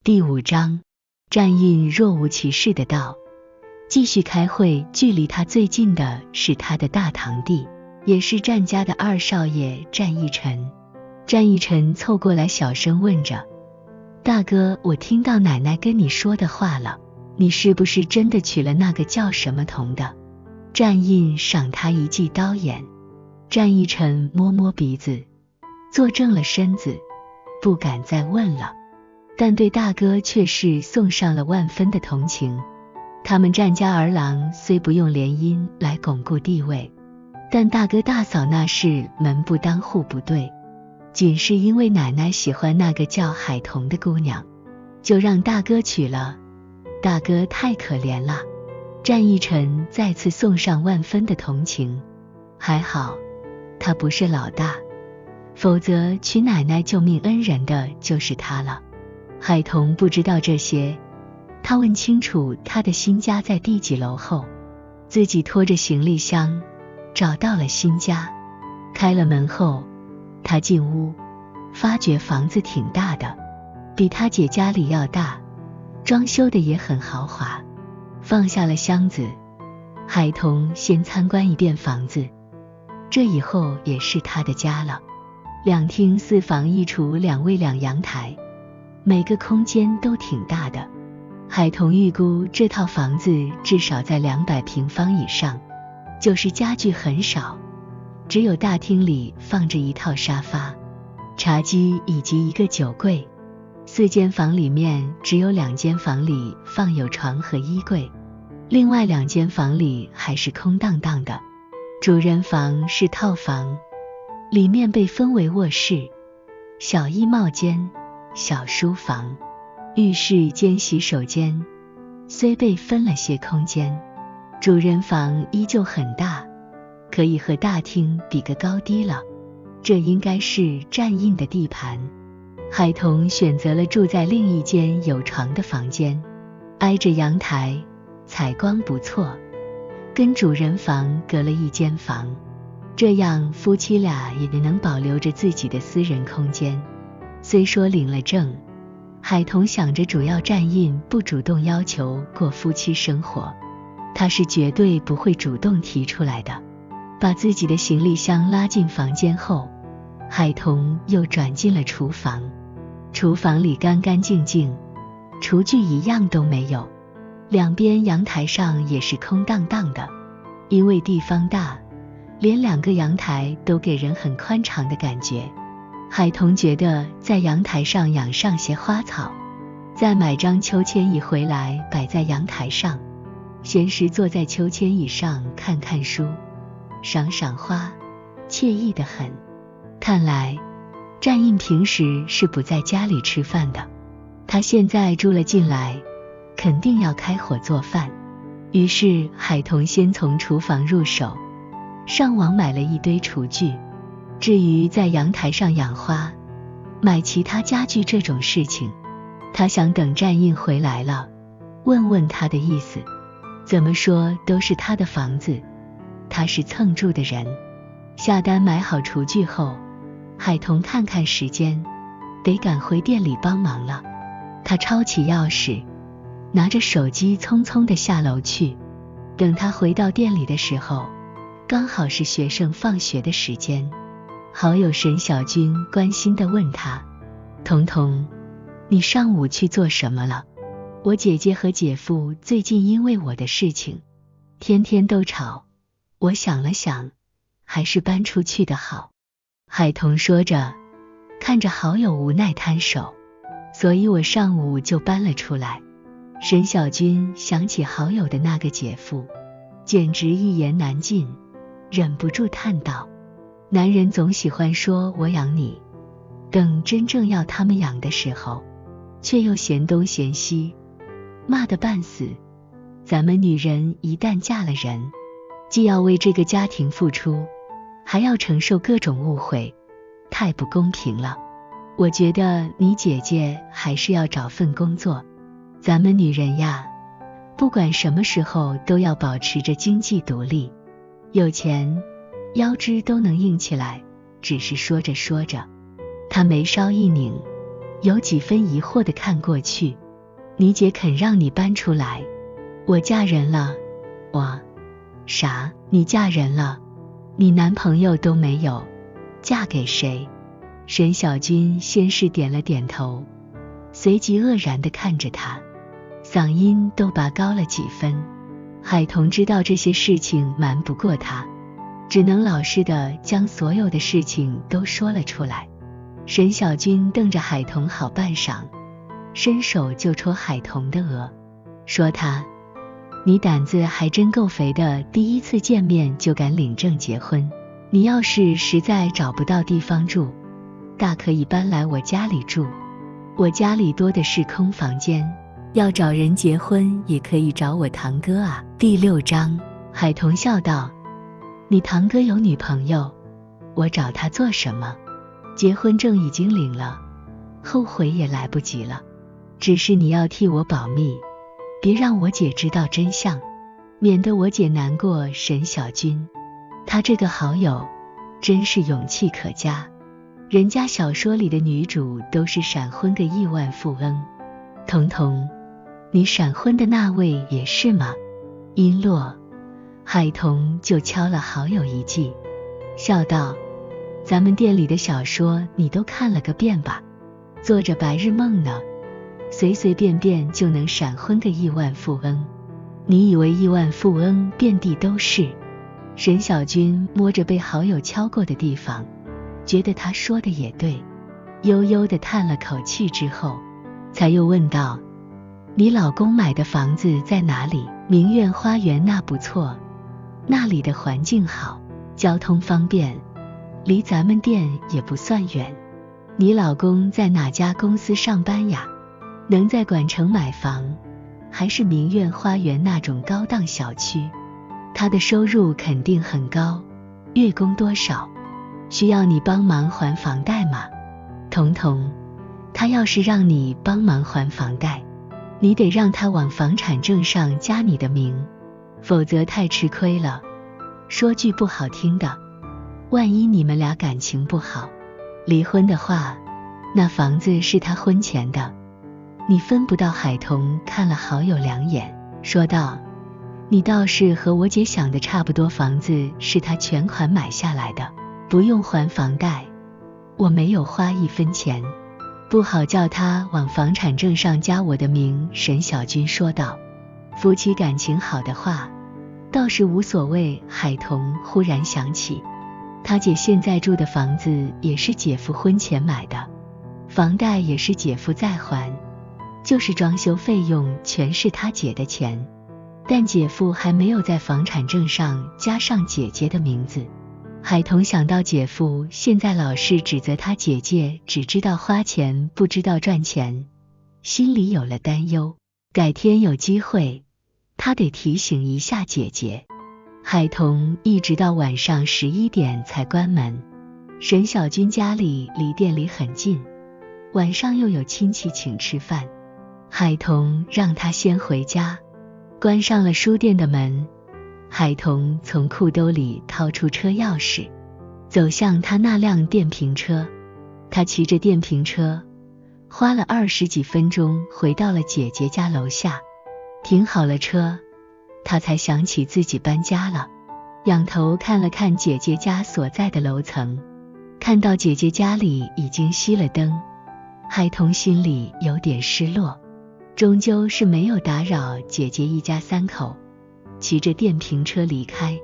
第5章，战印若无其事的道。继续开会，距离他最近的是他的大堂弟，也是战家的2少爷战义臣。战义臣凑过来小声问着，大哥，我听到奶奶跟你说的话了，你是不是真的娶了那个叫什么童的？战印赏他一记刀眼。战义臣摸摸鼻子，坐正了身子，不敢再问了，但对大哥却是送上了万分的同情。他们战家儿郎虽不用联姻来巩固地位，但大哥大嫂那是门不当户不对，仅是因为奶奶喜欢那个叫海童的姑娘，就让大哥娶了。大哥太可怜了。战义臣再次送上万分的同情。还好他不是老大，否则娶奶奶救命恩人的就是他了。海童不知道这些，他问清楚他的新家在第几楼后，自己拖着行李箱找到了新家。开了门后，他进屋，发觉房子挺大的，比他姐家里要大，装修的也很豪华。放下了箱子，海童先参观一遍房子，这以后也是他的家了。2厅4房1厨2卫2阳台，每个空间都挺大的。海童预估这套房子至少在200平方以上，就是家具很少，只有大厅里放着一套沙发、茶几以及一个酒柜。4间房里面只有2间房里放有床和衣柜，另外2间房里还是空荡荡的。主人房是套房，里面被分为卧室、小衣帽间、小书房、浴室兼洗手间，虽被分了些空间，主人房依旧很大，可以和大厅比个高低了。这应该是战印的地盘。海童选择了住在另一间有床的房间，挨着阳台，采光不错，跟主人房隔了1间房，这样夫妻俩也能保留着自己的私人空间。虽说领了证，海童想着主要战印不主动要求过夫妻生活，他是绝对不会主动提出来的。把自己的行李箱拉进房间后，海童又转进了厨房。厨房里干干净净，厨具一样都没有，两边阳台上也是空荡荡的。因为地方大，连2个阳台都给人很宽敞的感觉。海童觉得在阳台上养上些花草，再买张秋千椅回来摆在阳台上，闲时坐在秋千椅上看看书，赏赏花，惬意得很。看来战印平时是不在家里吃饭的，他现在住了进来，肯定要开火做饭。于是海童先从厨房入手，上网买了一堆厨具。至于在阳台上养花、买其他家具这种事情，他想等战印回来了，问问他的意思。怎么说都是他的房子，他是蹭住的人。下单买好厨具后，海童看看时间，得赶回店里帮忙了。他抄起钥匙，拿着手机匆匆地下楼去。等他回到店里的时候，刚好是学生放学的时间。好友沈小军关心地问他，童童，你上午去做什么了？我姐姐和姐夫最近因为我的事情，天天都吵，我想了想，还是搬出去的好。海童说着，看着好友无奈摊手，所以我上午就搬了出来。沈小军想起好友的那个姐夫，简直一言难尽，忍不住叹道，男人总喜欢说我养你，等真正要他们养的时候，却又嫌东嫌西，骂得半死。咱们女人一旦嫁了人，既要为这个家庭付出，还要承受各种误会，太不公平了。我觉得你姐姐还是要找份工作，咱们女人呀，不管什么时候都要保持着经济独立，有钱腰肢都能硬起来。只是说着说着，他眉梢一拧，有几分疑惑地看过去。你姐肯让你搬出来？我嫁人了。我，啥？你嫁人了？你男朋友都没有，嫁给谁？沈小军先是点了点头，随即愕然地看着他，嗓音都拔高了几分。海童知道这些事情瞒不过他，只能老实地将所有的事情都说了出来。沈小军瞪着海童好半晌，伸手就戳海童的额，说你胆子还真够肥的，第一次见面就敢领证结婚。你要是实在找不到地方住，大可以搬来我家里住，我家里多的是空房间，要找人结婚也可以找我堂哥啊。第6章，海童笑道，你堂哥有女朋友，我找他做什么？结婚证已经领了，后悔也来不及了，只是你要替我保密，别让我姐知道真相，免得我姐难过。沈小军，他这个好友真是勇气可嘉，人家小说里的女主都是闪婚个亿万富翁。彤彤，你闪婚的那位也是吗？音落，海童就敲了好友一记，笑道，咱们店里的小说你都看了个遍吧，做着白日梦呢，随随便便就能闪婚个亿万富翁，你以为亿万富翁遍地都是？沈小军摸着被好友敲过的地方，觉得他说的也对，悠悠地叹了口气之后，才又问道，你老公买的房子在哪里？明苑花园那不错，那里的环境好，交通方便，离咱们店也不算远。你老公在哪家公司上班呀？能在管城买房，还是明苑花园那种高档小区？他的收入肯定很高，月供多少？需要你帮忙还房贷吗？彤彤，他要是让你帮忙还房贷，你得让他往房产证上加你的名，否则太吃亏了。说句不好听的，万一你们俩感情不好，离婚的话，那房子是他婚前的，你分不到。海童看了好友2眼，说道，你倒是和我姐想的差不多，房子是他全款买下来的，不用还房贷，我没有花1分钱，不好叫他往房产证上加我的名。沈小军说道，夫妻感情好的话倒是无所谓。海童忽然想起，他姐现在住的房子也是姐夫婚前买的，房贷也是姐夫在还，就是装修费用全是他姐的钱，但姐夫还没有在房产证上加上姐姐的名字。海童想到姐夫现在老是指责他姐姐只知道花钱不知道赚钱，心里有了担忧，改天有机会他得提醒一下姐姐。海童一直到晚上11点才关门，沈小军家里离店里很近，晚上又有亲戚请吃饭，海童让他先回家。关上了书店的门，海童从裤兜里掏出车钥匙，走向他那辆电瓶车。他骑着电瓶车花了20几分钟回到了姐姐家楼下，停好了车，他才想起自己搬家了，仰头看了看姐姐家所在的楼层，看到姐姐家里已经熄了灯，海童心里有点失落，终究是没有打扰姐姐一家3口，骑着电瓶车离开。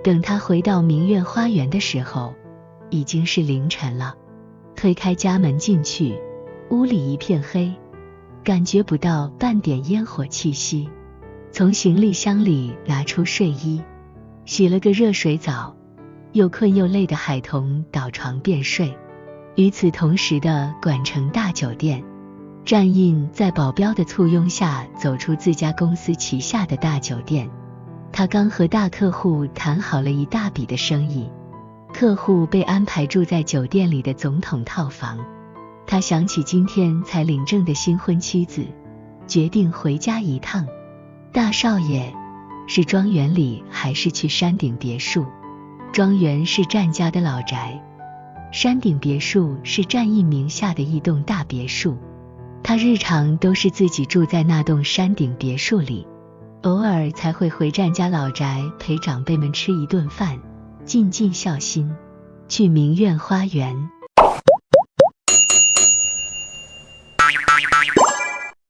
等他回到明苑花园的时候，已经是凌晨了。推开家门进去，屋里一片黑，感觉不到半点烟火气息。从行李箱里拿出睡衣，洗了个热水澡，又困又累的海童倒床便睡。与此同时的管城大酒店，战印在保镖的簇拥下走出自家公司旗下的大酒店。他刚和大客户谈好了一大笔的生意，客户被安排住在酒店里的总统套房。他想起今天才领证的新婚妻子，决定回家一趟。大少爷，是庄园里还是去山顶别墅？庄园是战家的老宅，山顶别墅是战役名下的一栋大别墅，他日常都是自己住在那栋山顶别墅里，偶尔才会回战家老宅陪长辈们吃一顿饭，尽尽孝心。去明苑花园，